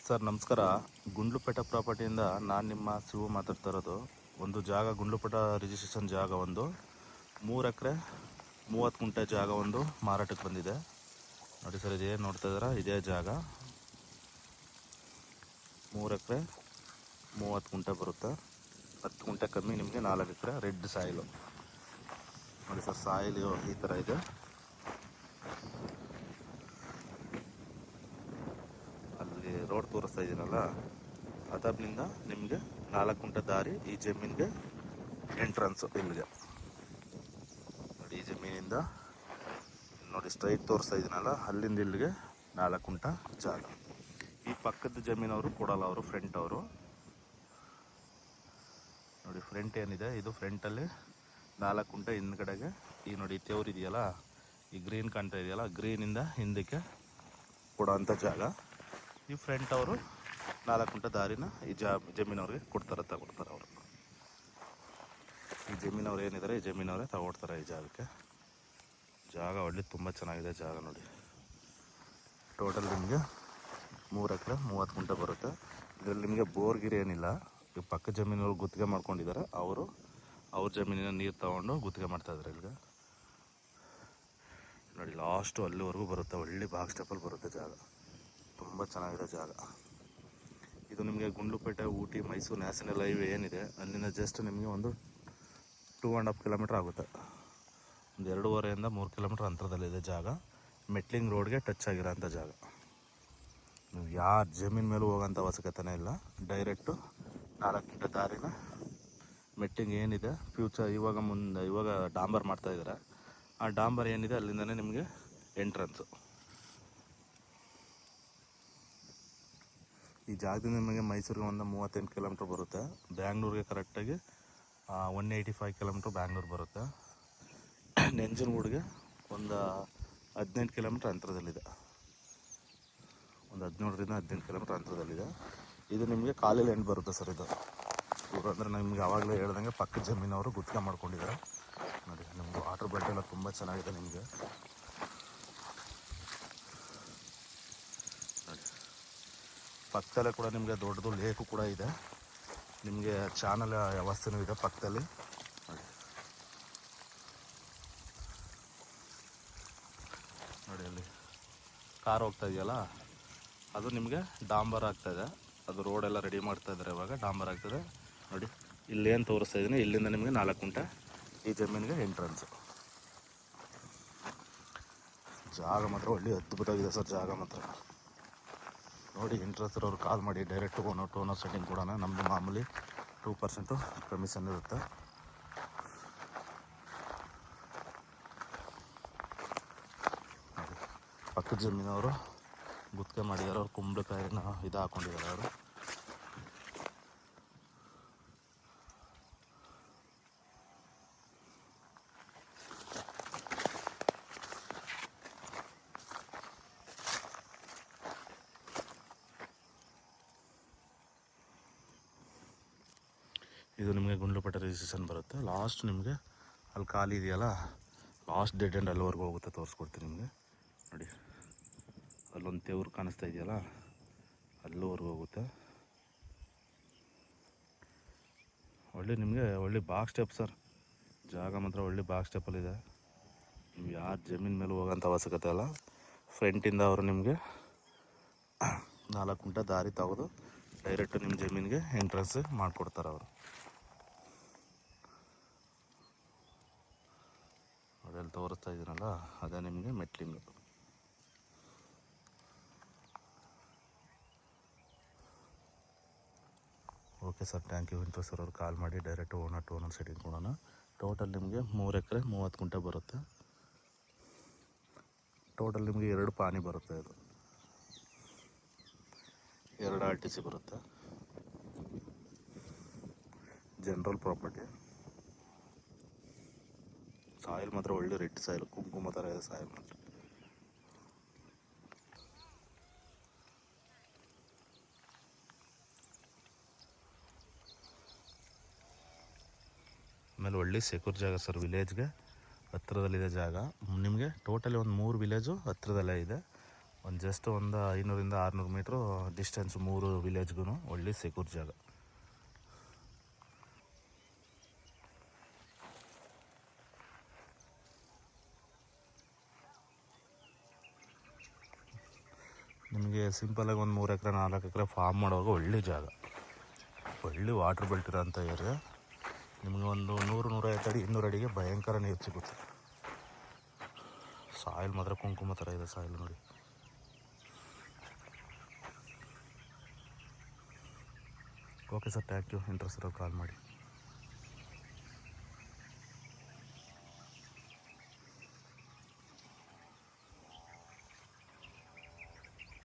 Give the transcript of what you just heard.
Sir ನಮಸ್ಕಾರ. ಗುಂಡ್ಲುಪೇಟೆ ಪ್ರಾಪರ್ಟಿಯಿಂದ ನಾನು ನಿಮ್ಮ ಶಿವು ಮಾತಾಡ್ತಾ ಇರೋದು. ಒಂದು ಜಾಗ ಗುಂಡ್ಲುಪೇಟೆ ರಿಜಿಸ್ಟ್ರೇಷನ್ ಜಾಗ ಒಂದು 3 ಎಕರೆ 30 ಗುಂಟೆ ಜಾಗ ಒಂದು ಮಾರಾಟಕ್ಕೆ ಬಂದಿದೆ ನೋಡಿ ಸರ್. ಇದೇನು ನೋಡ್ತಾ ಇದ್ದೀರಾ, ಇದೇ ಜಾಗ 3 ಎಕರೆ 30 ಗುಂಟೆ ಬರುತ್ತೆ. 10 ಗುಂಟೆ ಕಮ್ಮಿ ನಿಮಗೆ 4 ಎಕರೆ ರೆಡ್ ಸಾಯಿಲು ನೋಡಿ ಸರ್. ಸಾಯಿಲ್ ಈ ಥರ ಇದೆ. ಅಲ್ಲಿ ರೋಡ್ ತೋರಿಸ್ತಾ ಇದ್ದೀನಲ್ಲ, ಅದರಿಂದ ನಿಮಗೆ 4 ಗುಂಟೆ ದಾರಿ ಈ ಜಮೀನಿಗೆ ಎಂಟ್ರೆನ್ಸು. ಇಲ್ಲಿಗೆ ನೋಡಿ, ಈ ಜಮೀನಿಂದ ನೋಡಿ ಸ್ಟ್ರೈಟ್ ತೋರಿಸ್ತಾ ಇದ್ದೀನಲ್ಲ, ಅಲ್ಲಿಂದ ಇಲ್ಲಿಗೆ 4 ಗುಂಟೆ ಜಾಗ. ಈ ಪಕ್ಕದ ಜಮೀನವರು ಕೊಡಲ್ಲ, ಅವರು ಫ್ರಂಟ್ ಅವರು ನೋಡಿ. ಫ್ರಂಟ್ ಏನಿದೆ ಇದು, ಫ್ರಂಟಲ್ಲಿ 4 ಗುಂಟೆ ಹಿಂದ್ಗಡೆಗೆ ಈ ನೋಡಿ ತೇವ್ರು ಇದೆಯಲ್ಲ, ಈ ಗ್ರೀನ್ ಕಾಣ್ತಾ ಇದೆಯಲ್ಲ, ಗ್ರೀನಿಂದ ಹಿಂದಕ್ಕೆ ಕೊಡೋವಂಥ ಜಾಗ. ಈ ಫ್ರಂಟ್ ಅವರು 4 ಗುಂಟೆ ದಾರಿನ ಈ ಜಮೀನವ್ರಿಗೆ ಕೊಡ್ತಾರೆ, ತಗೊಡ್ತಾರೆ ಅವರು. ಈ ಜಮೀನವ್ರು ಏನಿದ್ದಾರೆ, ಈ ಜಮೀನವರೇ ತಗೊಡ್ತಾರೆ ಈ ಜಾಗಕ್ಕೆ. ಜಾಗ ಒಳ್ಳೆ ತುಂಬ ಚೆನ್ನಾಗಿದೆ ಜಾಗ ನೋಡಿ. ಟೋಟಲ್ ನಿಮಗೆ 3 ಎಕರೆ 30 ಗುಂಟೆ ಬರುತ್ತೆ. ಇದರಲ್ಲಿ ನಿಮಗೆ ಬೋರ್ಗಿರಿ ಏನಿಲ್ಲ. ಈ ಪಕ್ಕ ಜಮೀನವ್ರು ಗುತ್ತಿಗೆ ಮಾಡ್ಕೊಂಡಿದ್ದಾರೆ, ಅವ್ರ ಜಮೀನಿನ ನೀರು ತಗೊಂಡು ಗುತ್ತಿಗೆ ಮಾಡ್ತಾಯಿದ್ದಾರೆ. ಇಲ್ಲಿಗೆ ನೋಡಿ, ಲಾಸ್ಟು ಅಲ್ಲಿವರೆಗೂ ಬರುತ್ತೆ. ಒಳ್ಳೆ ಬಾಕ್ಸ್ ಸ್ಟೆಪ್ಪಲ್ಲಿ ಬರುತ್ತೆ ಜಾಗ. ತುಂಬ ಚೆನ್ನಾಗಿದೆ ಜಾಗ ಇದು. ನಿಮಗೆ ಗುಂಡ್ಲುಪೇಟೆ, ಊಟಿ, ಮೈಸೂರು ನ್ಯಾಷನಲ್ ಹೈವೇ ಏನಿದೆ, ಅಲ್ಲಿಂದ ಜಸ್ಟ್ ನಿಮಗೆ ಒಂದು 2.5 ಕಿಲೋಮೀಟ್ರ್ ಆಗುತ್ತೆ. ಒಂದು 2.5 3 ಕಿಲೋಮೀಟ್ರ್ ಅಂತರದಲ್ಲಿದೆ ಜಾಗ. ಮೆಟ್ಲಿಂಗ್ ರೋಡ್ಗೆ ಟಚ್ ಆಗಿರೋಂಥ ಜಾಗ. ನೀವು ಯಾರ ಜಮೀನು ಮೇಲೂ ಹೋಗೋಂಥ ಅವಶ್ಯಕತೆನೇ ಇಲ್ಲ. ಡೈರೆಕ್ಟು 4 ಗುಂಟೆ ದಾರಿನ ಮೆಟ್ಟಿಂಗ್ ಏನಿದೆ ಫ್ಯೂಚರ್ ಇವಾಗ ಡಾಂಬರ್ ಮಾಡ್ತಾಯಿದ್ದಾರೆ. ಆ ಡಾಂಬರ್ ಏನಿದೆ ಅಲ್ಲಿಂದನೇ ನಿಮಗೆ ಎಂಟ್ರೆನ್ಸು. ಈ ಜಾಗದಿಂದ ನಿಮಗೆ ಮೈಸೂರಿಗೆ ಒಂದು 38 ಕಿಲೋಮೀಟ್ರ್ ಬರುತ್ತೆ. ಬ್ಯಾಂಗ್ಳೂರಿಗೆ ಕರೆಕ್ಟಾಗಿ 185 ಕಿಲೋಮೀಟ್ರ್ ಬ್ಯಾಂಗ್ಳೂರು ಬರುತ್ತೆ. ನೆಂಜನಗೂಡಿಗೆ ಒಂದು 18 ಕಿಲೋಮೀಟ್ರ್ ಅಂತರದಲ್ಲಿದೆ. ಒಂದು 17ರಿಂದ 18 ಕಿಲೋಮೀಟ್ರ್ ಅಂತರದಲ್ಲಿದೆ. ಇದು ನಿಮಗೆ ಕಾಲೇಜ್ ಎಂಡ್ ಬರುತ್ತೆ ಸರ್. ಇದು ಇವರು ಅಂದರೆ ನಿಮಗೆ ಆವಾಗಲೇ ಹೇಳ್ದಂಗೆ ಪಕ್ಕದ ಜಮೀನವರು ಗುತ್ತಿಗೆ ಮಾಡ್ಕೊಂಡಿದ್ದಾರೆ ನೋಡಿ. ನಿಮ್ಗೆ ವಾಟರ್ ಬೆಡ್ ಎಲ್ಲ ತುಂಬ ಚೆನ್ನಾಗಿದೆ ನಿಮಗೆ ನೋಡಿ. ಪಕ್ಕದಲ್ಲೇ ಕೂಡ ನಿಮಗೆ ದೊಡ್ಡದು ಲೇಕು ಕೂಡ ಇದೆ. ನಿಮಗೆ ಚಾನಲ್ ವ್ಯವಸ್ಥೆನೂ ಇದೆ ಪಕ್ಕದಲ್ಲಿ ನೋಡಿ. ನೋಡಿ ಅಲ್ಲಿ ಕಾರ್ ಹೋಗ್ತಾ ಇದೆಯಲ್ಲ, ಅದು ನಿಮಗೆ ಡಾಂಬರ್ ಆಗ್ತಾಯಿದೆ. ಅದು ರೋಡೆಲ್ಲ ರೆಡಿ ಮಾಡ್ತಾ ಇದ್ದಾರೆ, ಇವಾಗ ಡಾಂಬರ್ ಆಗ್ತದೆ ನೋಡಿ. ಇಲ್ಲೇನು ತೋರಿಸ್ತಾ ಇದ್ದೀನಿ, ಇಲ್ಲಿಂದ ನಿಮಗೆ 4 ಗುಂಟೆ ಈ ಜಮೀನಿಗೆ ಎಂಟ್ರೆನ್ಸು. ಜಾಗ ಮಾತ್ರ ಒಳ್ಳೆ ಅದ್ಭುತವಾಗಿದೆ ಸರ್. ಜಾಗ ಮಾತ್ರ ನೋಡಿ. ಇಂಟ್ರೆಸ್ಟ್ ಇರೋರು ಕಾಲ್ ಮಾಡಿ. ಡೈರೆಕ್ಟ್ ಓನರ್ ಸೆಟ್ಟಿಂಗ್ ಕೊಡೋಣ. ನಮ್ಮದು ಮಾಮೂಲಿ 2% ಕಮಿಷನ್ ಇರುತ್ತೆ. ಪಕ್ಕದ ಜಮೀನವರು ಗುತ್ತಿಗೆ ಮಾಡಿದ್ದಾರೆ. ಅವ್ರು ಕುಂಬಳಕಾಯಿನ ಇದು ಹಾಕ್ಕೊಂಡಿದ್ದಾರೆ ಅವರು. ಇದು ನಿಮಗೆ ಗುಂಡ್ಲುಪೇಟೆ ರಿಜಿಸ್ಟ್ರೇಷನ್ ಬರುತ್ತೆ. ಲಾಸ್ಟ್ ನಿಮಗೆ ಅಲ್ಲಿ ಖಾಲಿ ಇದೆಯಲ್ಲ, ಲಾಸ್ಟ್ ಡೆಡ್ ಎಂಡ್ ಅಲ್ಲಿವರೆಗೂ ಹೋಗುತ್ತೆ. ತೋರಿಸ್ಕೊಡ್ತೀನಿ ನಿಮಗೆ ನೋಡಿ. ಅಲ್ಲೊಂದು ತೇವ್ರು ಕಾಣಿಸ್ತಾ ಇದೆಯಲ್ಲ, ಅಲ್ಲಿವರೆಗೂ ಹೋಗುತ್ತೆ. ಒಳ್ಳೆ ಬಾಕ್ಸ್ ಸ್ಟೆಪ್ ಸರ್. ಜಾಗ ಮಾತ್ರ ಒಳ್ಳೆ ಬಾಕ್ಸ್ ಸ್ಟೆಪ್ಪಲ್ಲಿದೆ. ನೀವು ಯಾರ ಜಮೀನು ಮೇಲೆ ಹೋಗೋಂಥ ಅವಶ್ಯಕತೆ ಇಲ್ಲ. ಫ್ರಂಟಿಂದ ಅವರು ನಿಮಗೆ 4 ಗುಂಟೆ ದಾರಿ ತೆಗೆದು ಡೈರೆಕ್ಟು ನಿಮ್ಮ ಜಮೀನಿಗೆ ಎಂಟ್ರೆನ್ಸ್ ಮಾಡಿಕೊಡ್ತಾರೆ ಅವರು. ಅದೆಲ್ಲ ತೋರಿಸ್ತಾ ಇದ್ದೀನಲ್ಲ, ಅದೇ ನಿಮಗೆ ಮೆಟ್ಲಿಂಗು. Okay sir, thank you. Interest ಅವ್ರು ಕಾಲ್ ಮಾಡಿ. ಡೈರೆಕ್ಟ್ ಓನರ್ ಸೆಟ್ಟಿಂಗ್ ಕೊಡೋಣ. ಟೋಟಲ್ ನಿಮಗೆ 3 ಎಕರೆ 30 ಗುಂಟೆ ಬರುತ್ತೆ. ಟೋಟಲ್ ನಿಮಗೆ 2 ಪಾನಿ ಬರುತ್ತೆ. ಇದು 2 RTC ಬರುತ್ತೆ. General property. ಸಾಯಿಲ್ ಮಾತ್ರ ಒಳ್ಳೆ ರೆಡ್ ಸಾಯಿಲ್, ಕುಂಕುಮ ಥರ ಇದೆ ಸಾಯಿಲ್ ಮಾತ್ರ. ಆಮೇಲೆ ಒಳ್ಳೆ ಸೆಕ್ಯೂರ್ ಜಾಗ ಸರ್. ವಿಲೇಜ್ಗೆ ಹತ್ತಿರದಲ್ಲಿದೆ ಜಾಗ. ನಿಮಗೆ ಟೋಟಲಿ ಒಂದು 3 ವಿಲೇಜು ಹತ್ತಿರದಲ್ಲೇ ಇದೆ. ಒಂದು ಜಸ್ಟ್ ಒಂದು 500 - 600 ಮೀಟ್ರು ಡಿಸ್ಟೆನ್ಸ್ 3 ವಿಲೇಜ್ಗೂ ಒಳ್ಳೆ ಸೆಕ್ಯೂರ್ ಜಾಗ. ನಿಮಗೆ ಸಿಂಪಲಾಗಿ ಒಂದು 3 ಎಕರೆ 4 ಎಕರೆ ಫಾರ್ಮ್ ಮಾಡುವಾಗ ಒಳ್ಳೆ ಜಾಗ, ಒಳ್ಳೆ ವಾಟ್ರ್ ಬೆಲ್ಟಿರೋಂಥ ಏರಿಯಾ. ನಿಮಗೆ ಒಂದು 100-150 ಅಡಿ 200 ಅಡಿಗೆ ಭಯಂಕರ ನೀರು ಸಿಗುತ್ತೆ. ಸಾಯಿಲ್ ಮಾತ್ರ ಕುಂಕುಮ ಥರ ಇದೆ ಸಾಯಿಲ್ ನೋಡಿ. Okay sir, thank you. Interest ಇರೋ ಕಾಲ್ ಮಾಡಿ.